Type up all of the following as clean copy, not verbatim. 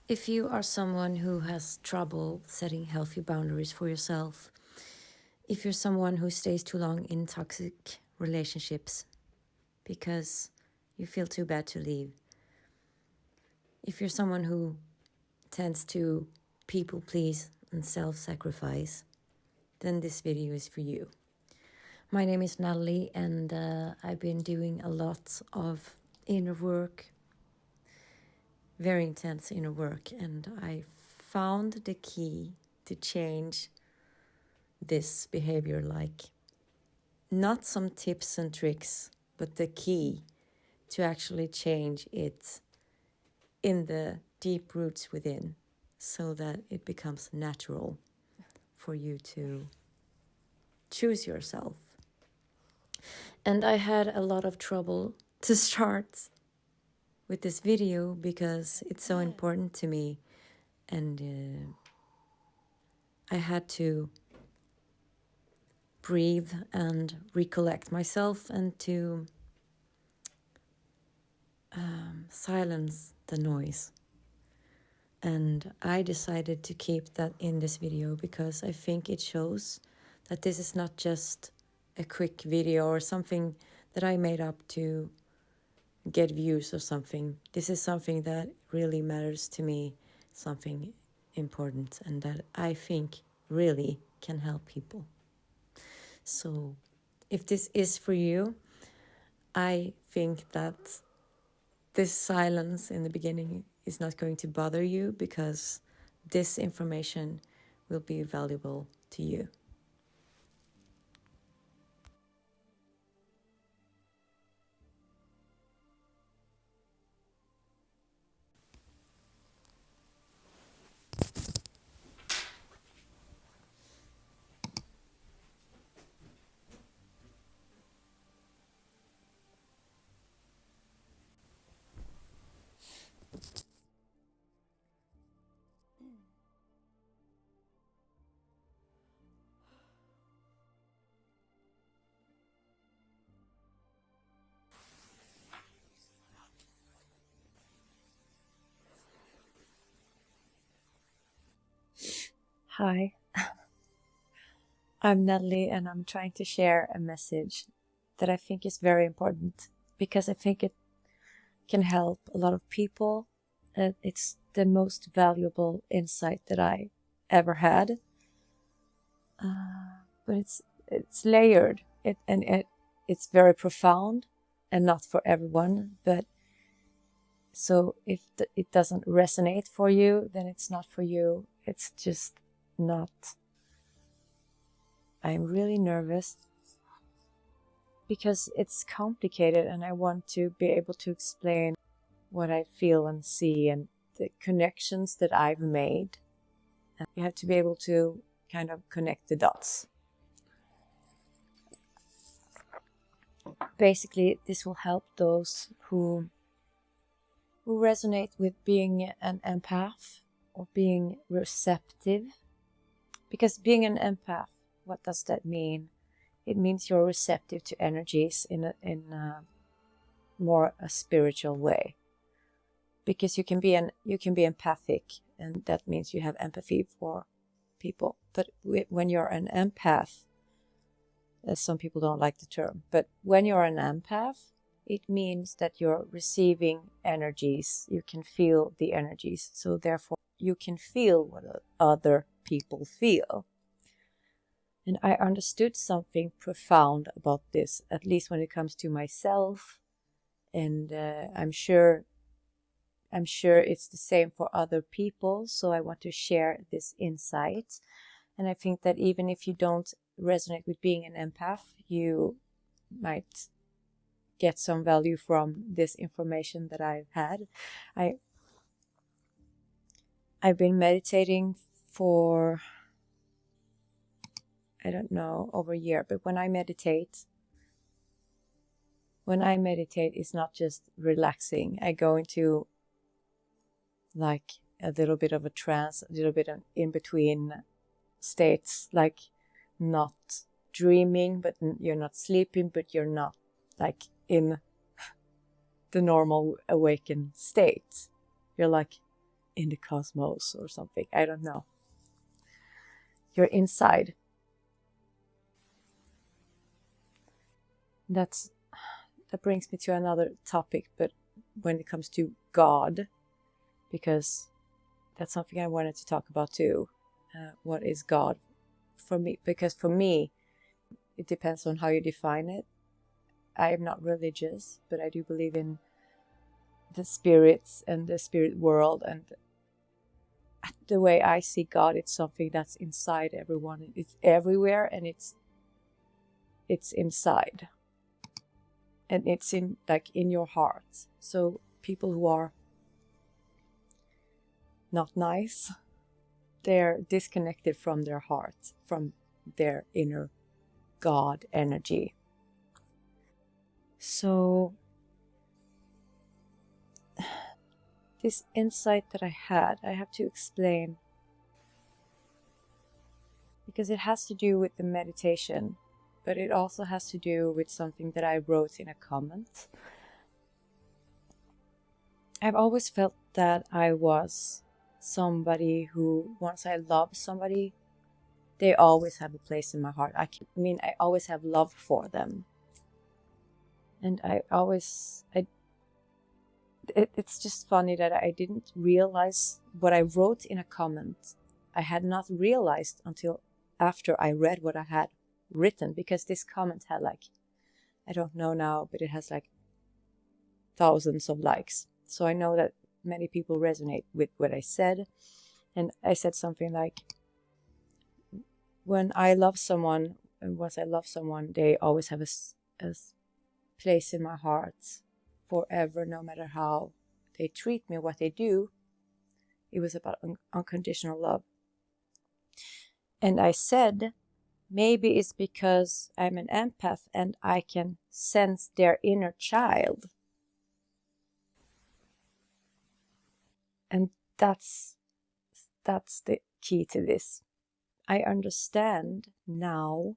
If you are someone who has trouble setting healthy boundaries for yourself, if you're someone who stays too long in toxic relationships because you feel too bad to leave, if you're someone who tends to people please and self-sacrifice, then this video is for you. My name is Natalie, and I've been doing a lot of inner work, very intense inner work, and I found the key to change this behavior, like not some tips and tricks, but the key to actually change it in the deep roots within, so that it becomes natural for you to choose yourself. And I had a lot of trouble to start with this video because it's so important to me, and I had to breathe and recollect myself and to silence the noise. And I decided to keep that in this video because I think it shows that this is not just a quick video or something that I made up to get views or something. This is something that really matters to me, something important, and that I think really can help people. So if this is for you, I think that this silence in the beginning is not going to bother you, because this information will be valuable to you. Hi, I'm Natalie, and I'm trying to share a message that I think is very important, because I think it can help a lot of people. It's the most valuable insight that I ever had. But it's layered, it's very profound and not for everyone. But so if it doesn't resonate for you, then it's not for you. It's just not. I'm really nervous because it's complicated, and I want to be able to explain what I feel and see and the connections that I've made. And you have to be able to kind of connect the dots. Basically, this will help those who resonate with being an empath or being receptive. Because being an empath, what does that mean? It means you're receptive to energies in a more a spiritual way. Because you can be empathic, and that means you have empathy for people. But when you're an empath, some people don't like the term, but when you're an empath, it means that you're receiving energies. You can feel the energies, so therefore you can feel what other people feel. And I understood something profound about this, at least when it comes to myself, and I'm sure it's the same for other people. So I want to share this insight. And I think that even if you don't resonate with being an empath, you might get some value from this information that I've had. I've been meditating for, I don't know, over a year. But when I meditate, it's not just relaxing. I go into like a little bit of a trance, a little bit of in between states, like not dreaming, but you're not sleeping, but you're not like in the normal awakened state. You're like in the cosmos or something. I don't know. You're inside. That brings me to another topic, but when it comes to God, because that's something I wanted to talk about too. What is God for me? Because for me, it depends on how you define it. I am not religious, but I do believe in the spirits and the spirit world, and the way I see God, it's something that's inside everyone. It's everywhere, and it's inside, and it's in your heart. So people who are not nice, they're disconnected from their heart, from their inner God energy. So this insight that I have to explain, because it has to do with the meditation, but it also has to do with something that I wrote in a comment. I've always felt that I was somebody who, once I love somebody, they always have a place in my heart. I always have love for them. And it's just funny that I didn't realize what I wrote in a comment. I had not realized until after I read what I had written, because this comment had I don't know now, but it has thousands of likes. So I know that many people resonate with what I said. And I said something like, when I love someone, and once I love someone, they always have a place in my heart forever, no matter how they treat me, what they do. It was about unconditional love. And I said, maybe it's because I'm an empath and I can sense their inner child. And that's the key to this. I understand now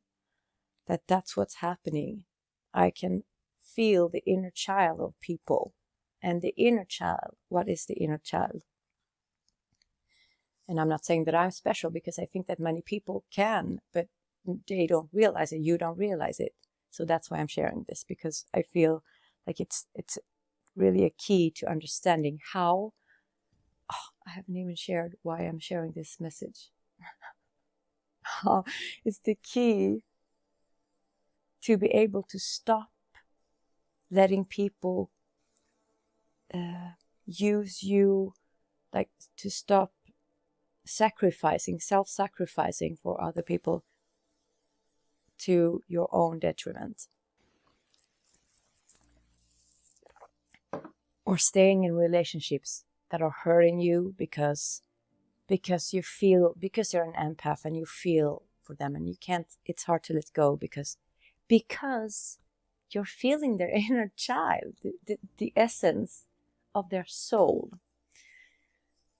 that that's what's happening. I can feel the inner child of people. And the inner child, what is the inner child? And I'm not saying that I'm special, because I think that many people can, but they don't realize it. You don't realize it. So that's why I'm sharing this, because I feel like it's really a key to understanding how. I haven't even shared why I'm sharing this message. How it's the key to be able to stop letting people use you, to stop self-sacrificing for other people to your own detriment, or staying in relationships that are hurting you because you feel, because you're an empath and you feel for them, and you can't, it's hard to let go because you're feeling their inner child, the essence of their soul.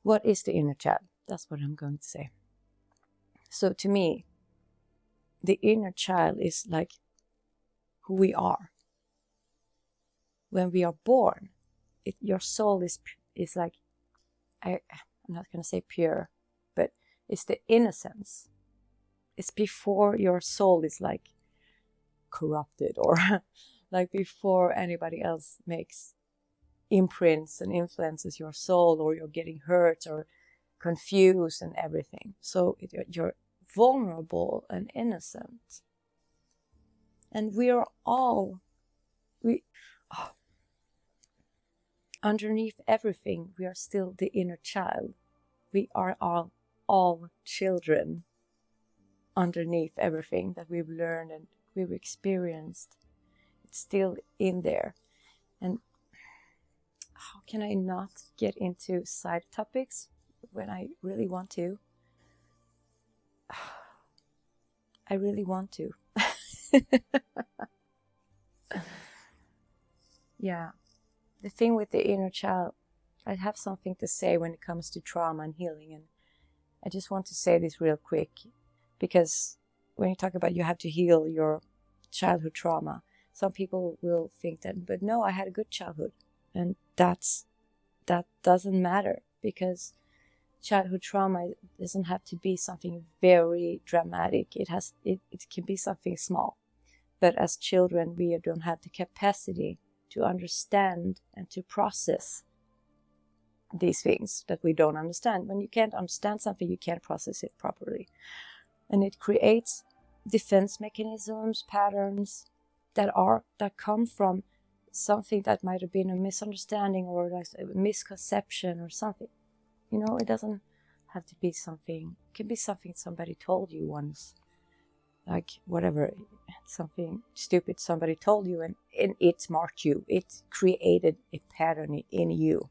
What is the inner child? That's what I'm going to say. So to me, the inner child is who we are. When we are born, your soul is I'm not going to say pure, but it's the innocence. It's before your soul is corrupted, or before anybody else makes imprints and influences your soul, or you're getting hurt or confused and everything. So you're vulnerable and innocent. And we are all, underneath everything, we are still the inner child. We are all children underneath everything that we've learned and we've experienced. It's still in there. And how can I not get into side topics when I really want to? I really want to. Yeah. The thing with the inner child, I have something to say when it comes to trauma and healing. And I just want to say this real quick, because when you talk about you have to heal your childhood trauma, some people will think that, but no, I had a good childhood. And that doesn't matter, because childhood trauma doesn't have to be something very dramatic. It can be something small. But as children, we don't have the capacity to understand and to process these things that we don't understand. When you can't understand something, you can't process it properly. And it creates defense mechanisms, patterns that come from something that might have been a misunderstanding or like a misconception or something. It doesn't have to be something. It can be something somebody told you once. Like whatever, something stupid somebody told you, and it marked you. It created a pattern in you.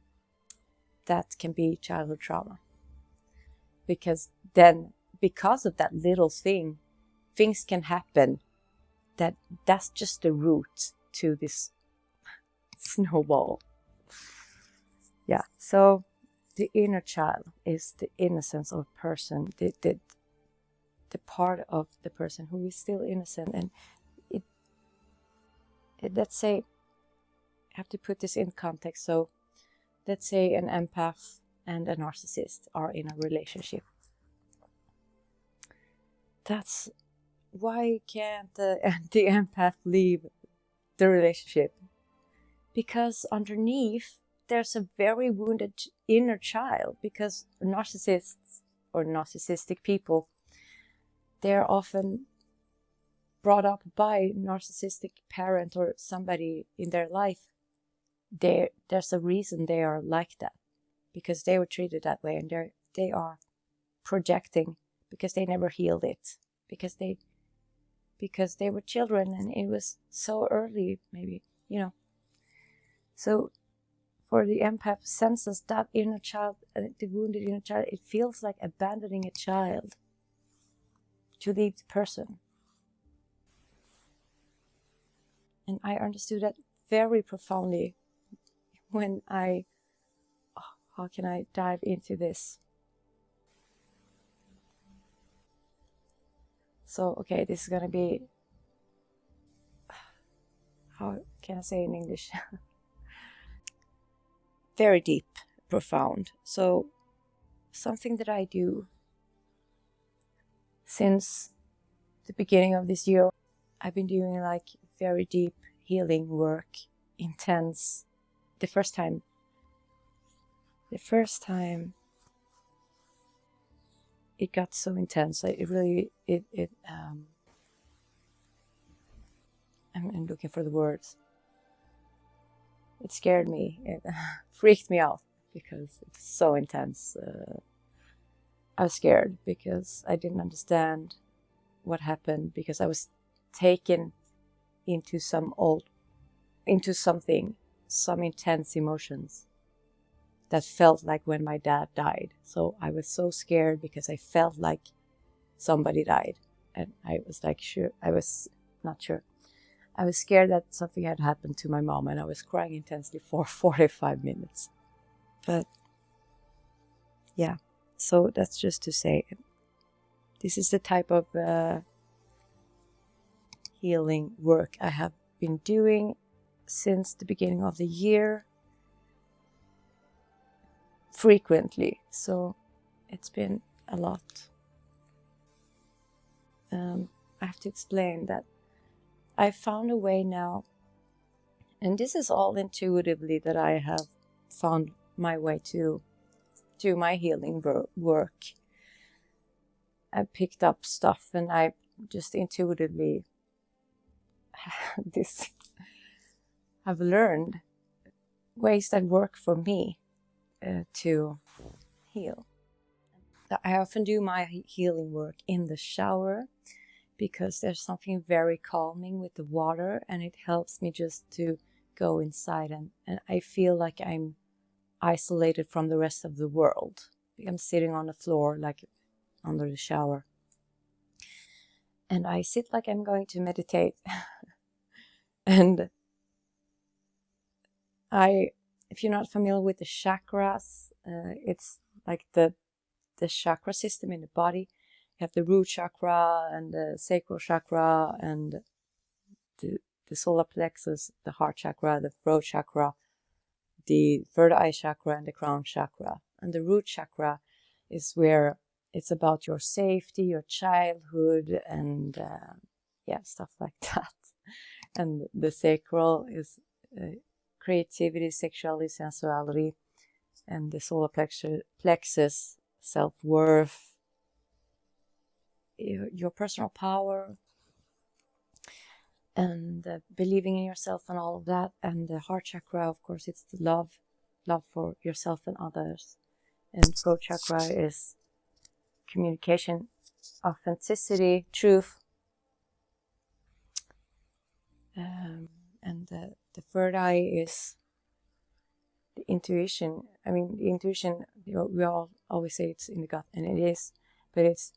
That can be childhood trauma. Because of that little thing, things can happen that's just the root to this snowball. Yeah, so the inner child is the innocence of a person, the part of the person who is still innocent. And let's say, I have to put this in context. So let's say an empath and a narcissist are in a relationship. That's why can't the empath leave the relationship? Because underneath there's a very wounded inner child. Because narcissists or narcissistic people, they're often brought up by narcissistic parent or somebody in their life. There's a reason they are like that, because they were treated that way, and they are projecting because they never healed it, because they were children and it was so early, maybe, So for the empath senses that inner child, the wounded inner child, it feels like abandoning a child to leave the person. And I understood that very profoundly when how can I dive into this? So, okay, this is going to be, how can I say in English? Very deep, profound. So, something that I do since the beginning of this year, I've been doing like very deep healing work, intense. The first time it got so intense. I'm looking for the words. It scared me. It freaked me out because it's so intense. I was scared because I didn't understand what happened, because I was taken into some intense emotions that felt like when my dad died. So I was so scared because I felt like somebody died, and I was not sure. I was scared that something had happened to my mom, and I was crying intensely for 45 minutes. But yeah, so that's just to say, this is the type of healing work I have been doing since the beginning of the year, frequently. So it's been a lot. I have to explain that I found a way now, and this is all intuitively, that I have found my way to my healing work. I picked up stuff and I just intuitively I've learned ways that work for me to heal. I often do my healing work in the shower, because there's something very calming with the water, and it helps me just to go inside, and I feel like I'm isolated from the rest of the world. I'm sitting on the floor, like under the shower, and I sit like I'm going to meditate. And if you're not familiar with the chakras, it's like the chakra system in the body. You have the root chakra and the sacral chakra and the solar plexus, the heart chakra, the throat chakra, the third eye chakra, and the crown chakra. And the root chakra is where it's about your safety, your childhood, and stuff like that. And the sacral is creativity, sexuality, sensuality, and the solar plexus, self-worth, your personal power, and believing in yourself and all of that. And the heart chakra, of course, it's the love for yourself and others. And throat chakra is communication, authenticity, truth. And the third eye is the intuition. I mean, the intuition, we all always say it's in the gut, and it is, but it's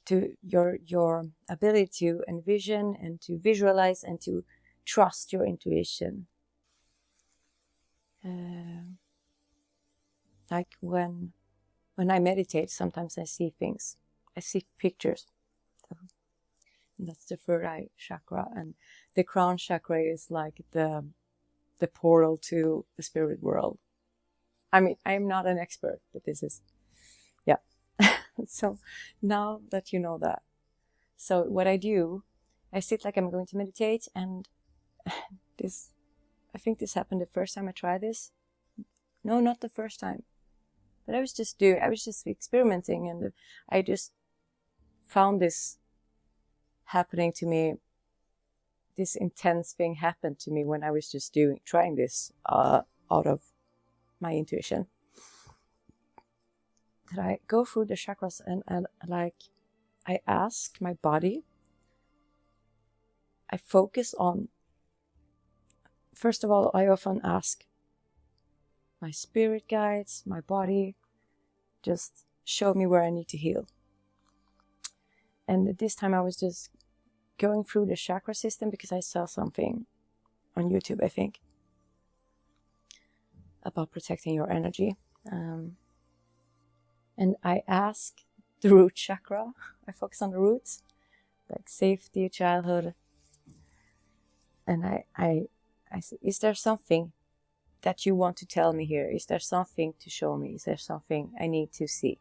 to your ability to envision and to visualize and to trust your intuition. Like when I meditate, sometimes I see things. I see pictures. And that's the third eye chakra. And the crown chakra is like the portal to the spirit world. I mean, I'm not an expert, but this is, yeah. So now that you know that. So what I do, I sit like I'm going to meditate, and I think this happened the first time I tried this. No, not the first time. But I was just experimenting, and I just found this happening to me. This intense thing happened to me when I was just trying this out of my intuition. That I go through the chakras and like I ask my body. I focus on. First of all, I often ask my spirit guides, my body, just show me where I need to heal. And this time I was just going through the chakra system because I saw something on YouTube, I think, about protecting your energy. And I ask the root chakra. I focus on the roots, like safety, childhood. And I say, is there something that you want to tell me here? Is there something to show me? Is there something I need to see?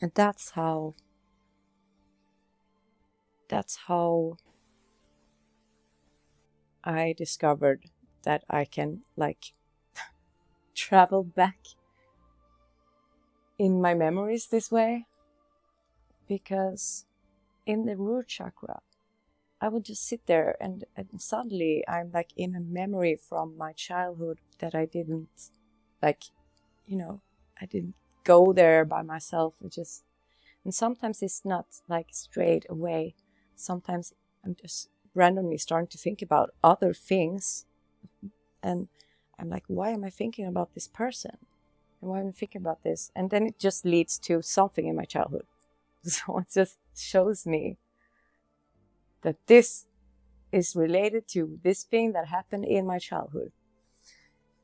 And that's how I discovered that I can like travel back in my memories this way. Because in the root chakra, I would just sit there and suddenly I'm like in a memory from my childhood that I didn't like, I didn't go there by myself. And sometimes it's not like straight away. Sometimes I'm just randomly starting to think about other things. And I'm like, why am I thinking about this person? And why am I thinking about this? And then it just leads to something in my childhood. So it just shows me that this is related to this thing that happened in my childhood.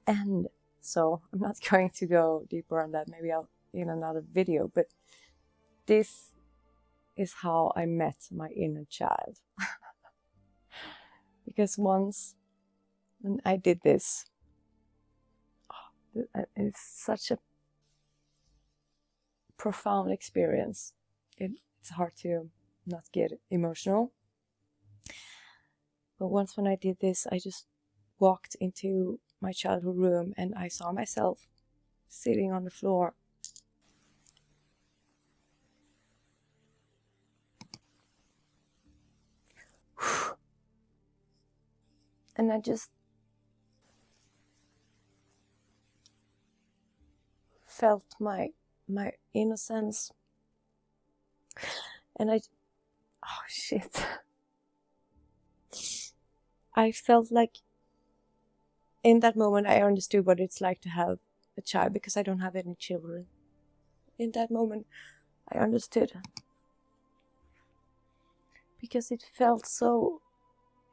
And so I'm not going to go deeper on that. Maybe I'll in another video, but this is how I met my inner child. Because once when I did this, it's such a profound experience. It's hard to not get emotional. But once when I did this, I just walked into my childhood room and I saw myself sitting on the floor. And I just felt my innocence. And I felt like in that moment I understood what it's like to have a child, because I don't have any children. In that moment I understood. Because it felt so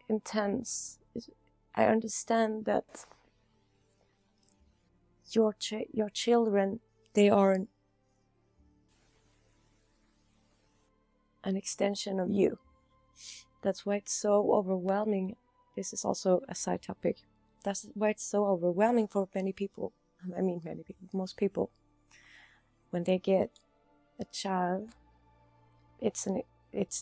intense. I understand that your children, they are an extension of you. That's why it's so overwhelming. This is also a side topic. That's why it's so overwhelming for many people. I mean, many people, most people. When they get a child, it's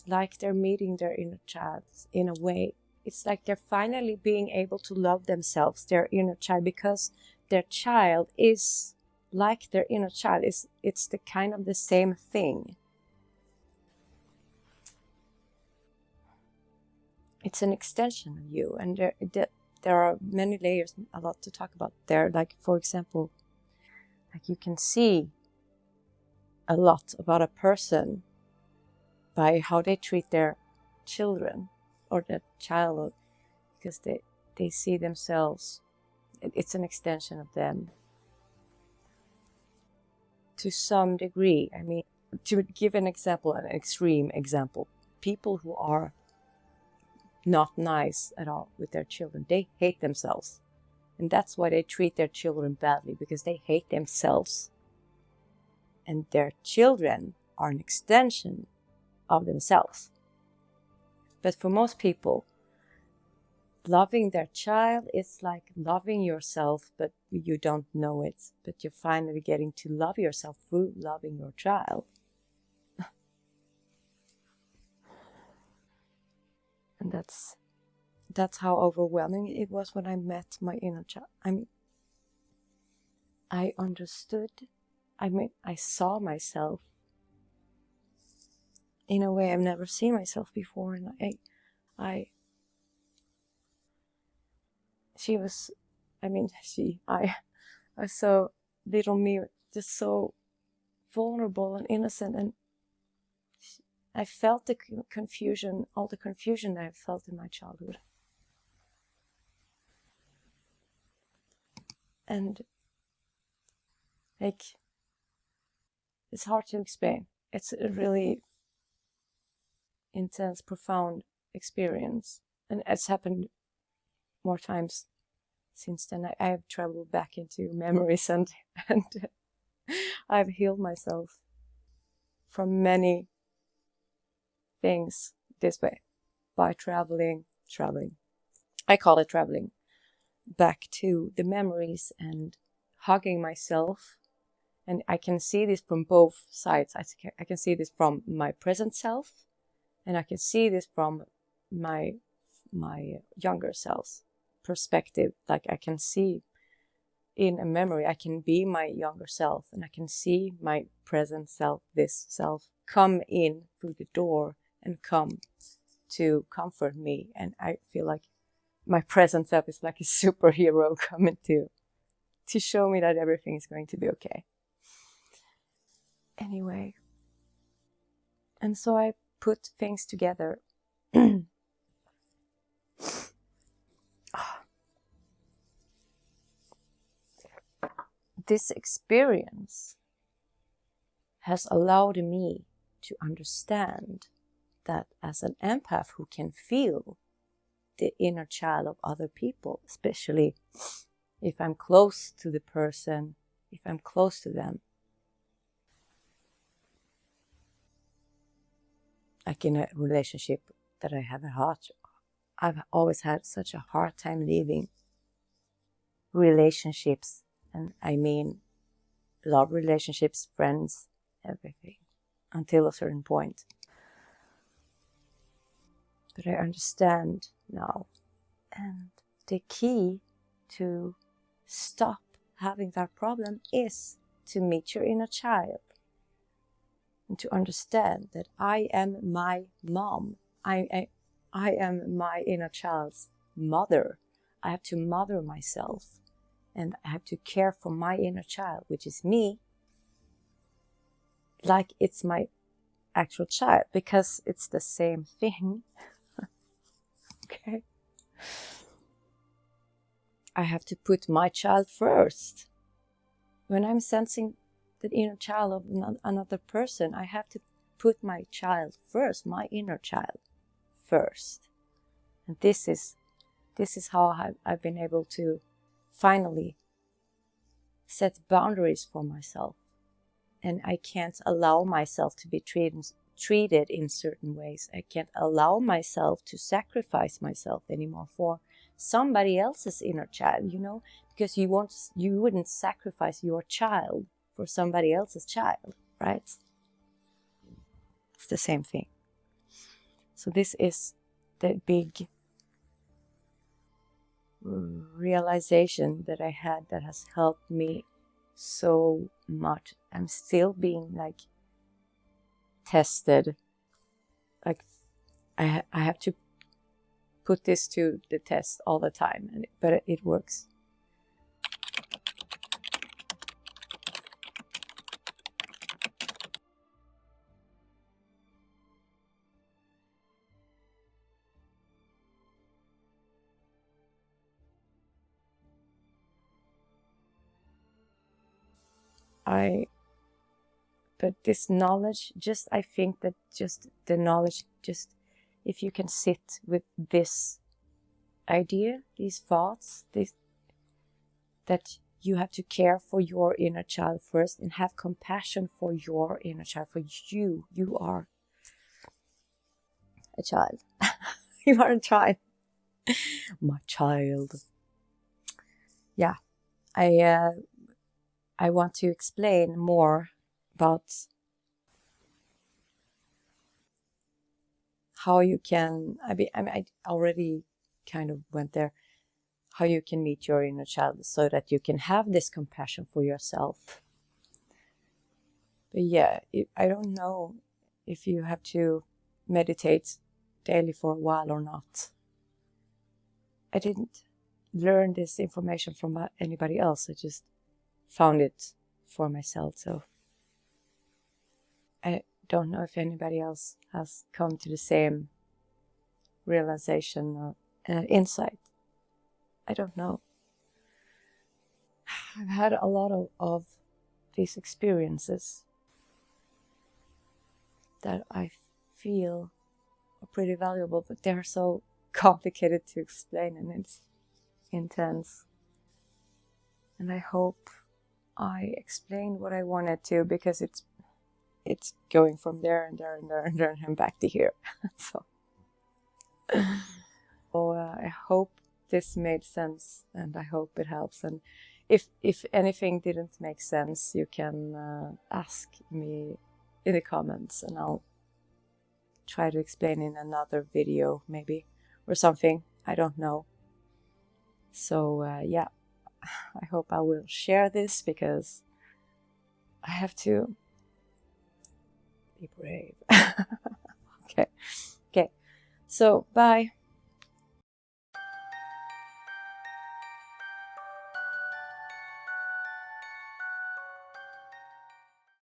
like they're meeting their inner child in a way. It's like they're finally being able to love themselves, their inner child, because their child is like their inner child. It's the kind of the same thing. It's an extension of you, and there are many layers, a lot to talk about there. Like, for example, like you can see a lot about a person by how they treat their children or their child, because they see themselves, it's an extension of them to some degree. I mean, to give an example, an extreme example, people who are not nice at all with their children, they hate themselves, and that's why they treat their children badly, because they hate themselves, and their children are an extension of themselves. But for most people, loving their child is like loving yourself, but you don't know it, but you're finally getting to love yourself through loving your child. And that's how overwhelming it was when I met my inner child. I mean, I understood. I mean, I saw myself in a way I've never seen myself before. And I saw little me, just so vulnerable and innocent, and I felt the confusion, all the confusion that I felt in my childhood. And like, it's hard to explain. It's a really intense, profound experience, and it's happened more times since then. I have traveled back into memories, and I've healed myself from many things this way by traveling. I call it traveling back to the memories and hugging myself. And I can see this from both sides. I can see this from my present self, and I can see this from my younger self's perspective. Like, I can see in a memory, I can be my younger self, and I can see my present self, this self, come in through the door and come to comfort me. And I feel like my present self is like a superhero coming to show me that everything is going to be okay. Anyway, and so I put things together. This experience has allowed me to understand that as an empath who can feel the inner child of other people, especially if I'm close to the person, if I'm close to them, like in a relationship that I have I've always had such a hard time leaving relationships, and I mean love relationships, friends, everything, until a certain point. But I understand now, and the key to stop having that problem is to meet your inner child and to understand that I am my mom. I am my inner child's mother. I have to mother myself, and I have to care for my inner child, which is me, like it's my actual child, because it's the same thing. Okay? I have to put my child first. When I'm sensing the inner child of another person, I have to put my child first, my inner child first. And this is how I've been able to finally set boundaries for myself. And I can't allow myself to be treated in certain ways. I can't allow myself to sacrifice myself anymore for somebody else's inner child, because you wouldn't sacrifice your child for somebody else's child, right? It's the same thing. So this is the big realization that I had that has helped me so much. I'm still being tested. I have to put this to the test all the time, but it works. But this knowledge, I think that just the knowledge, if you can sit with this idea, these thoughts, that you have to care for your inner child first and have compassion for your inner child, for you. You are a child. You are a child. My child. Yeah. I want to explain more about how you can, I already kind of went there, how you can meet your inner child so that you can have this compassion for yourself. But yeah, I don't know if you have to meditate daily for a while or not. I didn't learn this information from anybody else. I just found it for myself. So I don't know if anybody else has come to the same realization or insight. I don't know. I've had a lot of these experiences that I feel are pretty valuable, but they're so complicated to explain and it's intense. And I hope I explained what I wanted to, because it's going from there and there and there and there and back to here. So I hope this made sense, and I hope it helps. And if anything didn't make sense, you can ask me in the comments, and I'll try to explain in another video maybe, or something. I don't know. So yeah, I hope I will share this, because I have to be brave. Okay. So bye.